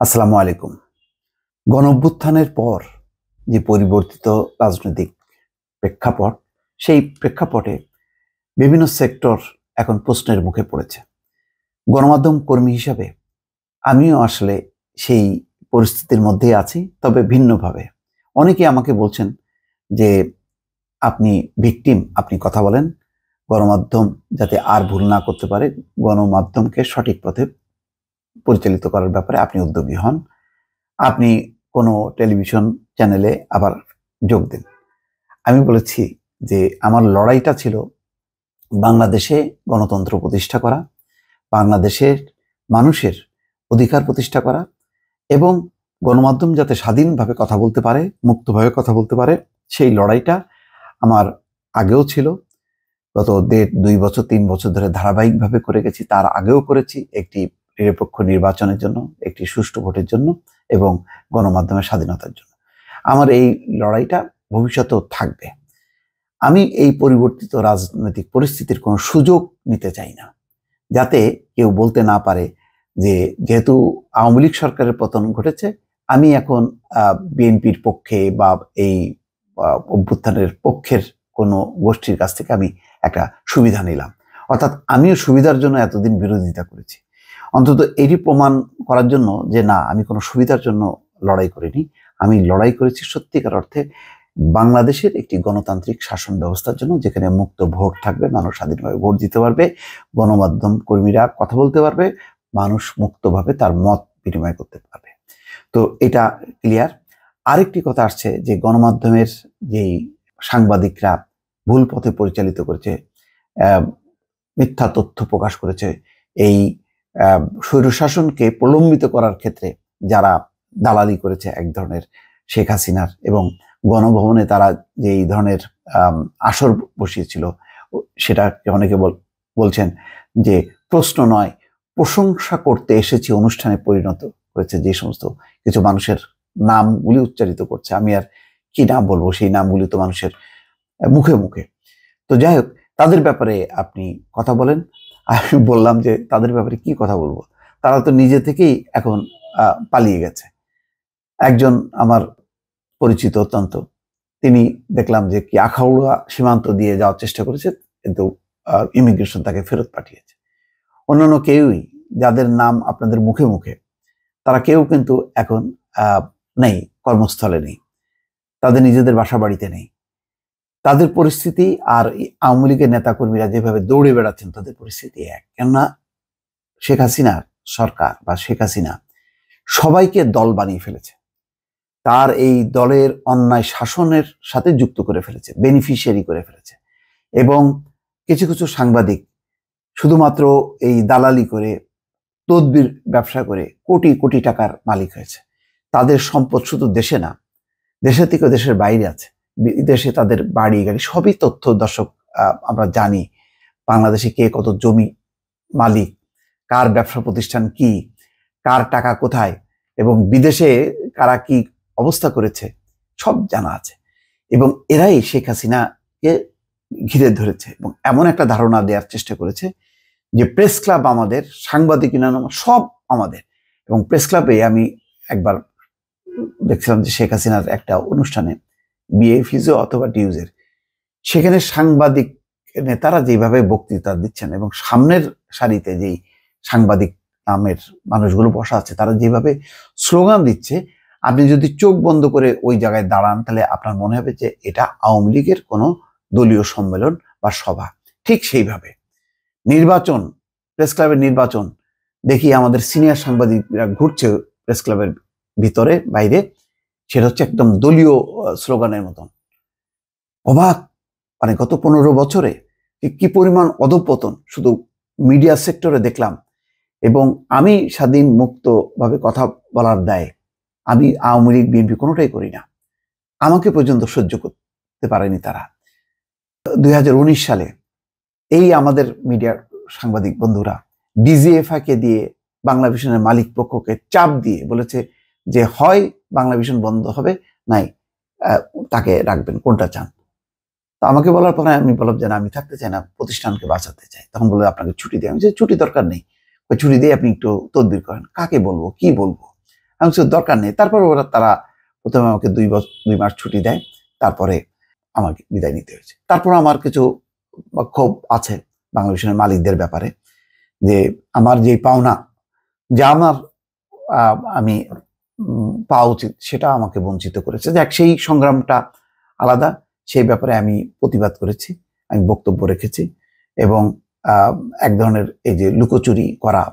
আসসালামু আলাইকুম। গণঅভ্যুত্থানের পর যে পরিবর্তিত রাজনৈতিক প্রেক্ষাপট, সেই প্রেক্ষাপটে বিভিন্ন সেক্টর এখন প্রশ্নের মুখে পড়েছে। গণমাধ্যম কর্মী হিসাবে আমিও আসলে সেই পরিস্থিতির মধ্যেই আছি, তবে ভিন্নভাবে। অনেকে আমাকে বলছেন যে, "আপনি ভিকটিম, আপনি কথা বলেন। গণমাধ্যম যাতে আর ভুল না করতে পারে, গণমাধ্যমকে সঠিক পথে পরিচালিত করার ব্যাপারে আপনি উদ্যোগী হন। আপনি কোনো টেলিভিশন চ্যানেলে আবার যোগ দিন।" আমি বলেছি যে আমার লড়াইটা ছিল বাংলাদেশে গণতন্ত্র প্রতিষ্ঠা করা, বাংলাদেশের মানুষের অধিকার প্রতিষ্ঠা করা এবং গণমাধ্যম যাতে স্বাধীনভাবে কথা বলতে পারে, মুক্তভাবে কথা বলতে পারে, সেই লড়াইটা আমার আগেও ছিল। গত ১.৫-২ বছর ৩ বছর ধরে ধারাবাহিকভাবে করে গেছি। তার আগেও করেছি একটি নিরপেক্ষ নির্বাচনের জন্য, একটি সুষ্ঠু ভোটের জন্য এবং গণমাধ্যমের স্বাধীনতার জন্য। আমার এই লড়াইটা ভবিষ্যতেও থাকবে। আমি এই পরিবর্তিত রাজনৈতিক পরিস্থিতির কোনো সুযোগ নিতে চাই না, যাতে কেউ বলতে না পারে যে যেহেতু আওয়ামী লীগ সরকারের পতন ঘটেছে, আমি এখন বিএনপির পক্ষে বা এই অভ্যুত্থানের পক্ষের কোনো গোষ্ঠীর কাছ থেকে আমি একটা সুবিধা নিলাম। অর্থাৎ আমিও সুবিধার জন্য এতদিন বিরোধিতা করেছি। অন্তত এটি প্রমাণ করার জন্য যে না, আমি কোনো সুবিধার জন্য লড়াই করিনি। আমি লড়াই করেছি সত্যিকার অর্থে বাংলাদেশের একটি গণতান্ত্রিক শাসন ব্যবস্থার জন্য, যেখানে মুক্ত ভোট থাকবে, মানুষ স্বাধীনভাবে ভোট দিতে পারবে, গণমাধ্যম কর্মীরা কথা বলতে পারবে, মানুষ মুক্তভাবে তার মত বিনিময় করতে পারবে। তো এটা ক্লিয়ার। আরেকটি কথা আসছে যে গণমাধ্যমের যেই সাংবাদিকরা ভুল পথে পরিচালিত করেছে, মিথ্যা তথ্য প্রকাশ করেছে, এই স্বৈরশাসনকে প্রলম্বিত করার ক্ষেত্রে যারা দালালি করেছে এক ধরনের শেখ হাসিনার, এবং গণভবনে তারা যে এই ধরনের আসর বসিয়েছিল, সেটা অনেকে বলছেন যে প্রশ্ন নয়, প্রশংসা করতে এসেছি অনুষ্ঠানে পরিণত করেছে। যে সমস্ত কিছু মানুষের নামগুলি উচ্চারিত করছে, আমি আর কি নাম বলবো, সেই নামগুলি তো মানুষের মুখে মুখে। তো যাই হোক, তাদের ব্যাপারে আপনি কথা বলেন। আমি বললাম যে তাদের ব্যাপারে কি কথা বলবো, তারা তো নিজে থেকেই এখন পালিয়ে গেছে। একজন আমার পরিচিত অত্যন্ত, তিনি দেখলাম যে কি আখাউড়া সীমান্ত দিয়ে যাওয়ার চেষ্টা করেছে, কিন্তু ইমিগ্রেশন তাকে ফেরত পাঠিয়েছে। অন্যান্য কেউই, যাদের নাম আপনাদের মুখে মুখে, তারা কেউ কিন্তু এখন নেই, কর্মস্থলে নেই, তাদের নিজেদের বাসা বাড়িতে নেই। তাদের পরিস্থিতি আর আওয়ামী লীগের নেতাকর্মীরা যেভাবে দৌড়ে বেড়াচ্ছেন, তাদের পরিস্থিতি এক। কেননা শেখ হাসিনার সরকার বা শেখ হাসিনা সবাইকে দল বানিয়ে ফেলেছে, তার এই দলের অন্যায় শাসনের সাথে যুক্ত করে ফেলেছে, বেনিফিশিয়ারি করে ফেলেছে। এবং কিছু কিছু সাংবাদিক শুধুমাত্র এই দালালি করে, তদবির ব্যবসা করে কোটি কোটি টাকার মালিক হয়েছে। তাদের সম্পদ শুধু দেশে না, দেশে থেকে দেশের বাইরে আছে, বিদেশে তাদের বাড়ি গাড়ি সবই তথ্য দর্শক আমরা জানি। বাংলাদেশে কে কত জমি মালিক, কার ব্যবসা প্রতিষ্ঠান কি, কার টাকা কোথায়, এবং বিদেশে কারা কি অবস্থা করেছে, সব জানা আছে। এবং এরাই শেখ হাসিনাকে ঘিরে ধরেছে এবং এমন একটা ধারণা দেওয়ার চেষ্টা করেছে যে প্রেস ক্লাব আমাদের, সাংবাদিক সব আমাদের। এবং প্রেস ক্লাবে আমি একবার দেখছিলাম যে শেখ হাসিনার একটা অনুষ্ঠানে, বিএ ফিজো অথবা ডিউজের, সেখানে সাংবাদিক নেতারা যেভাবে বক্তৃতা দিচ্ছেন এবং সামনের সারিতে যেই সাংবাদিক নামের মানুষগুলো বসা আছে, তারা যেভাবে স্লোগান দিচ্ছে, আপনি যদি চোখ বন্ধ করে ওই জায়গায় দাঁড়ান, তাহলে আপনার মনে হবে যে এটা আওয়ামী লীগের কোনো দলীয় সম্মেলন বা সভা। ঠিক সেইভাবে নির্বাচন, প্রেস ক্লাবের নির্বাচন দেখি আমাদের সিনিয়র সাংবাদিকরা ঘুরছে প্রেস ক্লাবের ভিতরে বাইরে, সেটা হচ্ছে একদম দলীয় স্লোগানের মতন। অবাক, মানে গত 15 বছরে কি পরিমাণ অধঃপতন শুধু মিডিয়া সেক্টরে দেখলাম। এবং আমি স্বাধীন মুক্তভাবে কথা বলার দায়, আমি আওয়ামী লীগ বিএনপি কোনোটাই করি না, আমাকে পর্যন্ত সহ্য করতে পারেনি তারা। 2019 সালে এই আমাদের মিডিয়ার সাংবাদিক বন্ধুরা ডিজিএফআই-কে দিয়ে বাংলা ভিশনের মালিক পক্ষকে চাপ দিয়ে বলেছে যে হয় বাংলা ভিশন বন্ধ হবে, নাই তাকে রাখবেন, কোনটা চান। তো আমাকে বলার পরে আমি বললাম যে না, আমি থাকতে চাই না, প্রতিষ্ঠানকে বাঁচাতে চাই। তখন বললো আপনাকে ছুটি দিয়ে। আমি যে ছুটি দরকার নেই, ওই ছুটি দিয়ে আপনি একটু তদবির করেন। কাকে বলবো, কি বলবো, আমি বলছি, দরকার নেই। তারপর তারা প্রথমে আমাকে 2 মাস ছুটি দেয়, তারপরে আমাকে বিদায় নিতে হয়েছে। তারপর আমার কিছু ক্ষোভ আছে বাংলাদেশের মালিকদের ব্যাপারে, যে আমার যে পাওনা, যা আমার আমি পাওয়া উচিত, সেটা আমাকে বঞ্চিত করেছে। দেখ, সেই সংগ্রামটা আলাদা, সেই ব্যাপারে আমি প্রতিবাদ করেছি, আমি বক্তব্য রেখেছি, এবং এক ধরনের এই যে লুকোচুরি করা,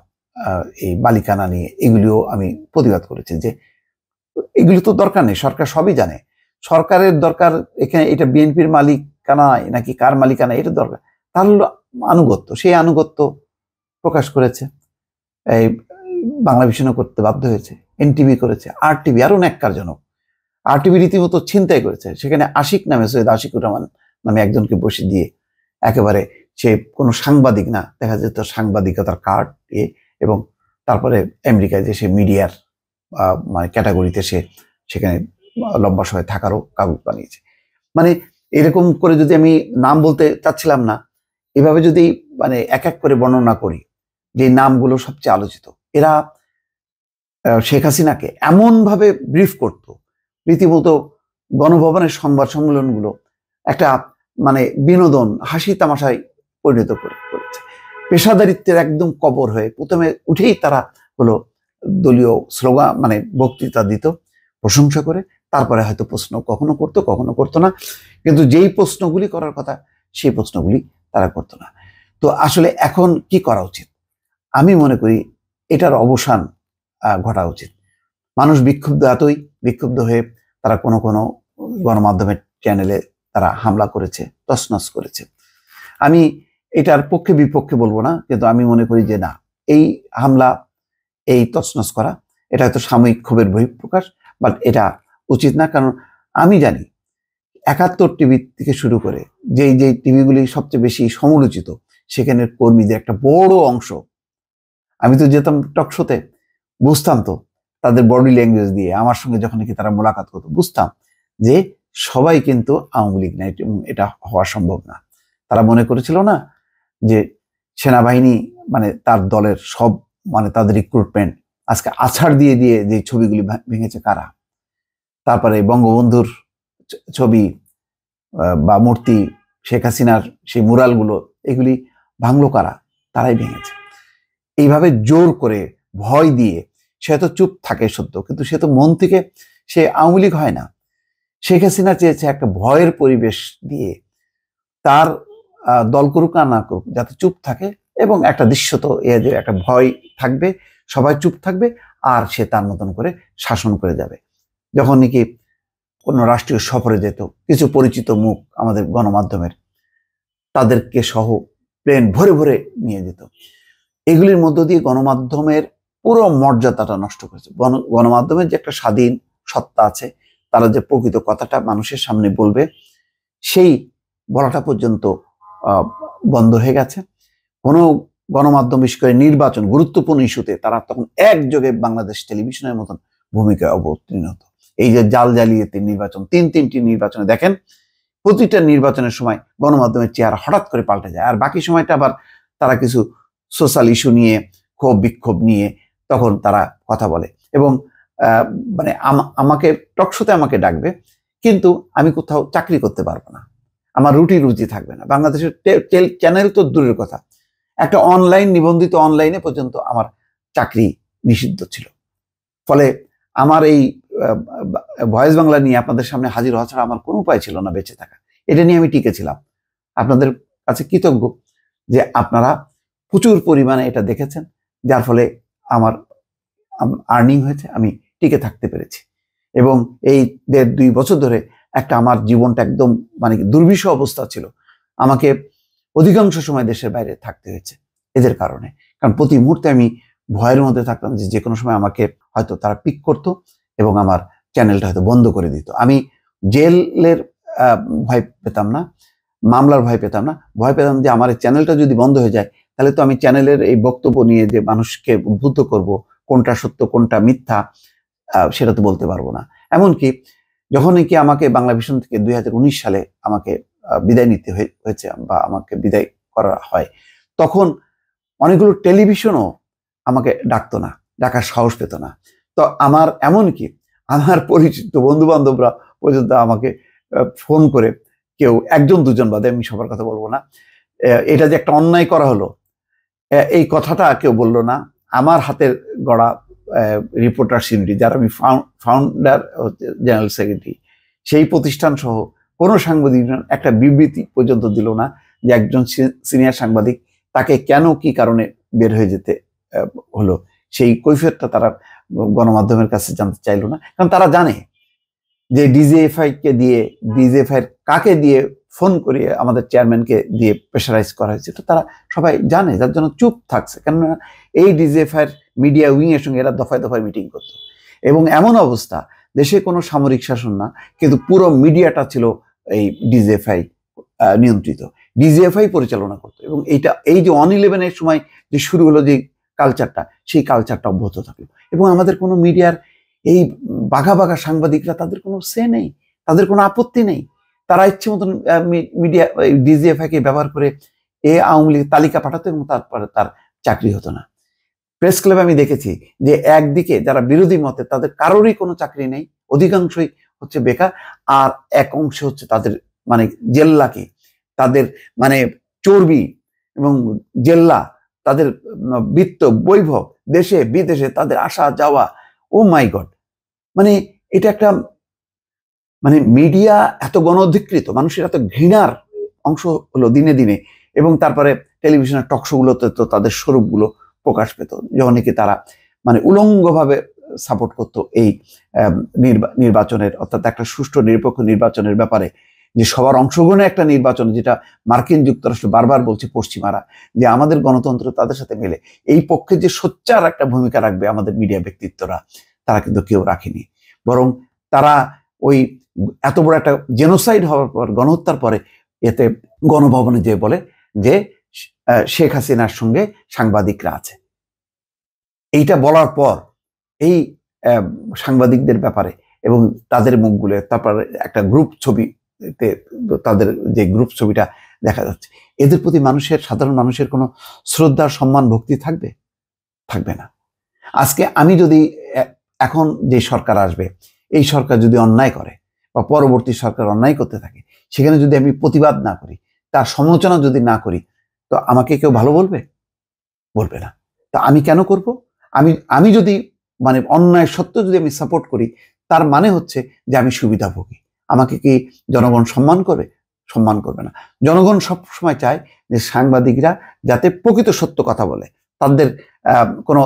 এই মালিকানা নিয়ে, এগুলিও আমি প্রতিবাদ করেছি, যে এগুলি তো দরকার নেই, সরকার সবই জানে। সরকারের দরকার এখানে এটা বিএনপির মালিকানা নাকি কার মালিকানা, এটা দরকার। তার হলো আনুগত্য, সেই আনুগত্য প্রকাশ করেছে। এই বাংলা ভিশনও করতে বাধ্য হয়েছে, এনটিভি করেছে, RTV, আরো ন্যাক্কারজনক। RTV রীতিমতো ছিনতাই করেছে। সেখানে আশিক নামে, সৈয়দ আশিকুর রহমান নামে একজনকে বসে দিয়ে, একেবারে সে কোনো সাংবাদিক না, দেখা যেত সাংবাদিকতার কার্ড দিয়ে, এবং তারপরে আমেরিকায় যে সে মিডিয়ার মানে ক্যাটাগরিতে সে সেখানে লম্বা সময় থাকারও কাগজ বানিয়েছে। মানে এরকম করে যদি আমি নাম বলতে চাচ্ছিলাম না, এভাবে যদি মানে এক এক করে বর্ণনা করি, যে নামগুলো সবচেয়ে আলোচিত, এরা শেখ হাসিনাকে এমন ভাবে ব্রিফ করতো, রীতিমতো গণভবনের সংবাদ সম্মেলনগুলো একটা মানে বিনোদন, হাসি তামাশায় পরিণত করেছে। পেশাদারিত্বের একদম কবর হয়ে প্রথমে উঠেই তারা হলো দলীয় স্লোগান, মানে বক্তৃতা দিত প্রশংসা করে, তারপরে হয়তো প্রশ্ন কখনো করতো না, কিন্তু যেই প্রশ্নগুলি করার কথা সেই প্রশ্নগুলি তারা করতো না। তো আসলে এখন কি করা উচিত? আমি মনে করি এটার অবসান ঘটা উচিত। মানুষ এতই বিক্ষুব্ধ হয়ে তারা কোনো গণমাধ্যমের চ্যানেলে তারা হামলা করেছে, তছনছ করেছে। আমি এটার পক্ষে বিপক্ষে বলবো না, কিন্তু আমি মনে করি যে না, এই হামলা, এই তছনছ করা, এটা হয়তো সাময়িক ক্ষোভের বহিঃপ্রকাশ, বাট এটা উচিত না। কারণ আমি জানি 71 টিভি থেকে শুরু করে যেই টিভিগুলি সবচেয়ে বেশি সমালোচিত, সেখানের কর্মীদের একটা বড় অংশ, আমি তো যেতাম টকশোতে, বুঝতাম তো তাদের বডি ল্যাঙ্গুয়েজ দিয়ে, আমার সঙ্গে যখন নাকি তারা মোলাকাত করতো, বুঝতাম যে সবাই কিন্তু আওয়ামী লীগ না, এটা হওয়া সম্ভব না। তারা মনে করেছিল না যে সেনাবাহিনী মানে তার দলের সব, মানে তাদের রিক্রুটমেন্ট আজকে আছাড় দিয়ে যে ছবিগুলি ভেঙেছে কারা, তারপরে বঙ্গবন্ধুর ছবি বা মূর্তি, শেখ হাসিনার সেই মুরালগুলো, এগুলি ভাঙলো কারা? তারাই ভেঙেছে। এইভাবে জোর করে, ভয় দিয়ে, সে তো চুপ থাকে সত্য, কিন্তু সে তো মন থেকে সে আওয়ামী লীগ হয় না। শেখ হাসিনা চেয়েছে একটা ভয়ের পরিবেশ দিয়ে তার দল করুক আর না করুক, যাতে চুপ থাকে, এবং একটা দৃশ্যত যে একটা ভয় থাকবে, সবাই চুপ থাকবে, আর সে তার মতন করে শাসন করে যাবে। যখন নাকি কোনো রাষ্ট্রীয় সফরে যেত, কিছু পরিচিত মুখ আমাদের গণমাধ্যমের, তাদেরকে সহ প্লেন ভরে ভরে নিয়ে যেত। এগুলির মধ্য দিয়ে গণমাধ্যমের পুরো মর্যাদাটা নষ্ট করেছে। গণমাধ্যমের যে একটা স্বাধীন সত্তা আছে, তারা যে প্রকৃত কথাটা মানুষের সামনে বলবে, সেই বলাটা পর্যন্ত বন্ধ হয়ে গেছে। কোনো গণমাধ্যম, বিশেষ করে নির্বাচন, গুরুত্বপূর্ণ ইস্যুতে তারা তখন একযোগে বাংলাদেশ টেলিভিশনের মতন ভূমিকায় অবতীর্ণ হতো। এই যে জালিয়াতি নির্বাচন, 3টি নির্বাচনে দেখেন, প্রতিটা নির্বাচনের সময় গণমাধ্যমের চেহারা হঠাৎ করে পাল্টে যায়, আর বাকি সময়টা আবার তারা কিছু সোশ্যাল ইস্যু নিয়ে, ক্ষোভ বিক্ষোভ নিয়ে তখন তারা কথা বলে। এবং মানে আমাকে টকশোতে আমাকে ডাকবে, কিন্তু আমি কোথাও চাকরি করতে পারবো না, আমার রুজি থাকবে না। বাংলাদেশের চ্যানেল তো দূরের কথা, একটা অনলাইন নিবন্ধিত অনলাইনে পর্যন্ত আমার চাকরি নিষিদ্ধ ছিল। ফলে আমার এই ভয়েস বাংলা নিয়ে আপনাদের সামনে হাজির হওয়া ছাড়া আমার কোনো উপায় ছিল না বেঁচে থাকা। এটা নিয়ে আমি টিকে ছিলাম। আপনাদের কাছে কৃতজ্ঞ যে আপনারা প্রচুর পরিমাণে এটা দেখেছেন, যার ফলে আমার আর্নিং হয়েছে, আমি টিকে থাকতে পেরেছি। এবং এই 1.5-2 বছর ধরে একটা আমার জীবনটা একদম মানে দুর্বিষহ অবস্থা ছিল, আমাকে অধিকাংশ সময় দেশের বাইরে থাকতে হয়েছে এদের কারণে। কারণ প্রতি মুহূর্তে আমি ভয়ের মধ্যে থাকতাম যে কোনো সময় আমাকে হয়তো তারা পিক করতো এবং আমার চ্যানেলটা হয়তো বন্ধ করে দিত। আমি জেলের ভয় পেতাম না, মামলার ভয় পেতাম না, ভয় পেতাম যে আমার এই চ্যানেলটা যদি বন্ধ হয়ে যায়, তাহলে তো আমি চ্যানেলের এই বক্তব্য নিয়ে যে মানুষকে উদ্বুদ্ধ করব, কোনটা সত্য কোনটা মিথ্যা সেটা তো বলতে পারবো না। এমনকি যখন নাকি আমাকে বাংলা ভিশন থেকে 2019 সালে আমাকে বিদায় নিতে হয়েছে বা আমাকে বিদায় করা হয়, তখন অনেকগুলো টেলিভিশনও আমাকে ডাকতো না, ডাকার সাহস পেত না। তো আমার এমনকি আমার পরিচিত বন্ধু বান্ধবরা পর্যন্ত আমাকে ফোন করে, কেউ একজন দুজন বাদে, আমি সবার কথা বলবো না, এটা যে একটা অন্যায় করা হলো এই কথাটা কেউ বললো না। আমার হাতের গড়া রিপোর্টার্স ইউনিটি, যার আমি ফাউন্ডার জেনারেল সেক্রেটারি, সেই প্রতিষ্ঠান সহ কোনো সাংবাদিক একটা বিবৃতি পর্যন্ত দিল না যে একজন সিনিয়র সাংবাদিক তাকে কেন কি কারণে বের হয়ে যেতে হলো, সেই কৈফিয়তটা তারা গণমাধ্যমের কাছে জানতে চাইলো না। কারণ তারা জানে যে ডিজিএফআই কে দিয়ে, ডিজিএফআই কাকে দিয়ে ফোন করিয়ে আমাদের চেয়ারম্যানকে দিয়ে প্রেশারাইজ করা হয়েছে, তো তারা সবাই জানে, যার জন্য চুপ থাকছে। কেননা এই ডিজিএফআই মিডিয়া উইং এর সঙ্গে এরা দফায় দফায় মিটিং করতো, এবং এমন অবস্থা দেশে কোনো সামরিক শাসন না, কিন্তু পুরো মিডিয়াটা ছিল এই ডিজিএফআই নিয়ন্ত্রিত, ডিজিএফআই পরিচালনা করতো। এবং এইটা, এই যে 1/11-এর সময় যে শুরু হলো যে কালচারটা, সেই কালচারটা অব্যাহত থাকলো। এবং আমাদের কোনো মিডিয়ার এই বাঘা বাঘা সাংবাদিকরা, তাদের কোনো সে নেই, তাদের কোনো আপত্তি নেই। তারা ইচ্ছে মতন মিডিয়া ডিজিএফআইকে ব্যবহার করে আওয়ামী লীগ তালিকা পাঠাতো, এবং তারপরে তার চাকরি হতো না। প্রেস ক্লাবে আমি দেখেছি যে একদিকে যারা বিরোধী মতে, তাদের কারোরই কোনো চাকরি নেই, অধিকাংশই হচ্ছে বেকার, আর এক অংশ হচ্ছে তাদের মানে জেল্লাকে, তাদের মানে চর্বি এবং জেল্লা, তাদের বৃত্ত বৈভব, দেশে বিদেশে তাদের আসা যাওয়া, ও মাই গড। মানে এটা একটা, মানে মিডিয়া এত গণঅধিকৃত, মানুষের এত ঘৃণার অংশ হলো দিনে দিনে। এবং তারপরে টেলিভিশনের টকশোগুলোতে তো তাদের স্বরূপগুলো প্রকাশ পেত, যখন নাকি তারা মানে উলঙ্গভাবে সাপোর্ট করতো এই নির্বাচনের, অর্থাৎ একটা সুষ্ঠু নিরপেক্ষ নির্বাচনের ব্যাপারে, যে সবার অংশগ্রহণে একটা নির্বাচন, যেটা মার্কিন যুক্তরাষ্ট্র বারবার বলছে পশ্চিমারা যে আমাদের গণতন্ত্র তাদের সাথে মেলে, এই পক্ষে যে সোচ্চার একটা ভূমিকা রাখবে আমাদের মিডিয়া ব্যক্তিত্বরা, তারা কিন্তু কেউ রাখেনি। বরং তারা ওই এত বড় একটা জেনোসাইড হওয়ার পর, গণহত্যার পরে, এতে গণভবনে যে বলে যে শেখ হাসিনার সঙ্গে সাংবাদিকরা আছে, এইটা বলার পর এই সাংবাদিকদের ব্যাপারে এবং তাদের মুখগুলো, তারপর একটা গ্রুপ ছবিতে তাদের যে গ্রুপ ছবিটা দেখা যাচ্ছে, এদের প্রতি মানুষের, সাধারণ মানুষের কোনো শ্রদ্ধা, সম্মান, ভক্তি থাকবে? থাকবে না। আজকে আমি যদি এখন যে সরকার আসবে, এই সরকার যদি অন্যায় করে বা পরবর্তী সরকার অন্যায় করতে থাকে, সেখানে যদি আমি প্রতিবাদ না করি, তার সমালোচনা যদি না করি, তো আমাকে কেউ ভালো বলবে? বলবে না। তা আমি কেন করব? আমি যদি মানে অন্যায় সত্য যদি আমি সাপোর্ট করি, তার মানে হচ্ছে যে আমি সুবিধাভোগী। আমাকে কি জনগণ সম্মান করবে? সম্মান করবে না। জনগণ সব সময় চায় যে সাংবাদিকরা যাতে প্রকৃত সত্য কথা বলে, তাদের কোনো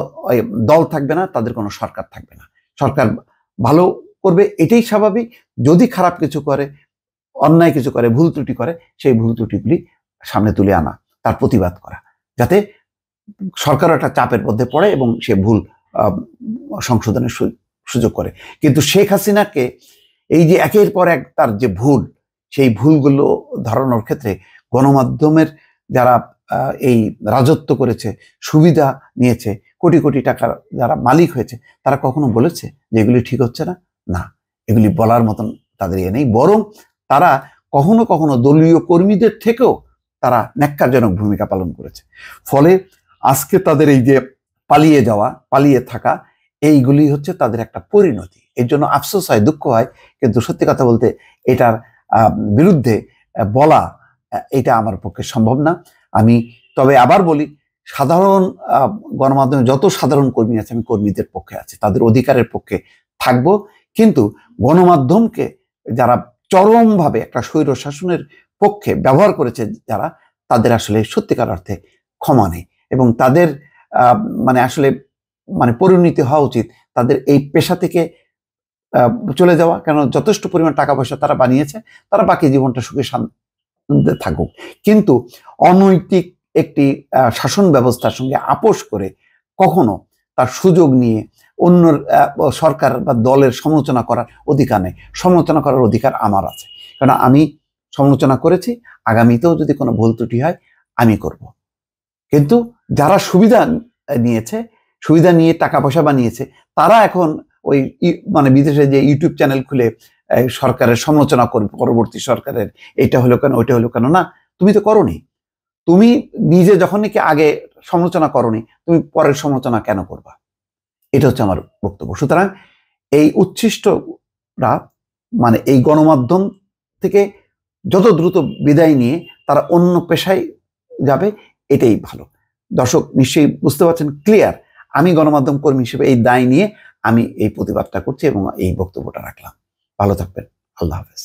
দল থাকবে না, তাদের কোনো সরকার থাকবে না, সরকার ভালো করবে, এটাই স্বাভাবিক। যদি খারাপ কিছু করে, অন্যায় কিছু করে, ভুল ত্রুটি করে, সেই ভুল ত্রুটিগুলি সামনে তুলে আনা, তার প্রতিবাদ করা, যাতে সরকার একটা চাপের মধ্যে পড়ে এবং সে ভুল সংশোধনের সুযোগ করে। কিন্তু শেখ হাসিনাকে এই যে একের পর এক তার যে ভুল, সেই ভুলগুলো ধরানোর ক্ষেত্রে গণমাধ্যমের যারা এই রাজত্ব করেছে, সুবিধা নিয়েছে, কোটি কোটি টাকার যারা মালিক হয়েছে, তারা কখনো বলেছে যে এগুলি ঠিক হচ্ছে না? না, এগুলি বলার মতন তাদের নেই। বরং তারা কখনো কখনো দলীয় কর্মীদের থেকেও তারা ন্যাক্কারজনক ভূমিকা পালন করেছে। ফলে আজকে তাদের এই যে পালিয়ে যাওয়া, পালিয়ে থাকা, এইগুলি হচ্ছে তাদের একটা পরিণতি। এর জন্য আফসোস হয়, দুঃখ হয়, কিন্তু সত্যি কথা বলতে এটার বিরুদ্ধে বলা, এটা আমার পক্ষে সম্ভব না। আমি তবে আবার বলি, সাধারণ গণমাধ্যমে যত সাধারণ কর্মী আছে, আমি কর্মীদের পক্ষে আছি, তাদের অধিকারের পক্ষে থাকবো। কিন্তু গণমাধ্যমকে যারা চরমভাবে একটা স্বৈর শাসনের পক্ষে ব্যবহার করেছে যারা, তাদের আসলে সত্যিকার অর্থে ক্ষমা নেই। এবং তাদের মানে আসলে মানে পরিণতি হওয়া উচিত তাদের এই পেশা থেকে চলে যাওয়া। কেন, যথেষ্ট পরিমাণ টাকা পয়সা তারা বানিয়েছে, তারা বাকি জীবনটা সুখে শান্তিতে থাকুক। কিন্তু অনৈতিক একটি শাসন ব্যবস্থার সঙ্গে আপোষ করে কখনো তার সুযোগ নিয়ে অন্য সরকার বা দলের সমালোচনা করার অধিকার নেই। সমালোচনা করার অধিকার আমার আছে, কারণ আমি সমালোচনা করেছি, আগামীতেও যদি কোনো ভুল ত্রুটি হয় আমি করব। কিন্তু যারা সুবিধা নিয়েছে, সুবিধা নিয়ে টাকা পয়সা বানিয়েছে, তারা এখন ওই মানে বিদেশে যে ইউটিউব চ্যানেল খুলে সরকারের সমালোচনা করবে, পরবর্তী সরকারের এটা হলো কেন, ওইটা হলো কেন। না, তুমি তো করোনি। তুমি নিজে যখন নাকি আগে সমালোচনা করোনি, তুমি পরের সমালোচনা কেন করবা? এটা হচ্ছে আমার বক্তব্য। সুতরাং এই উচ্ছিষ্টরা মানে এই গণমাধ্যম থেকে যত দ্রুত বিদায় নিয়ে তারা অন্য পেশায় যাবে, এটাই ভালো। দর্শক নিশ্চয়ই বুঝতে পারছেন, ক্লিয়ার। আমি গণমাধ্যম কর্মী হিসেবে এই দায় নিয়ে আমি এই প্রতিবাদটা করছি এবং এই বক্তব্যটা রাখলাম। ভালো থাকবেন। আল্লাহ হাফেজ।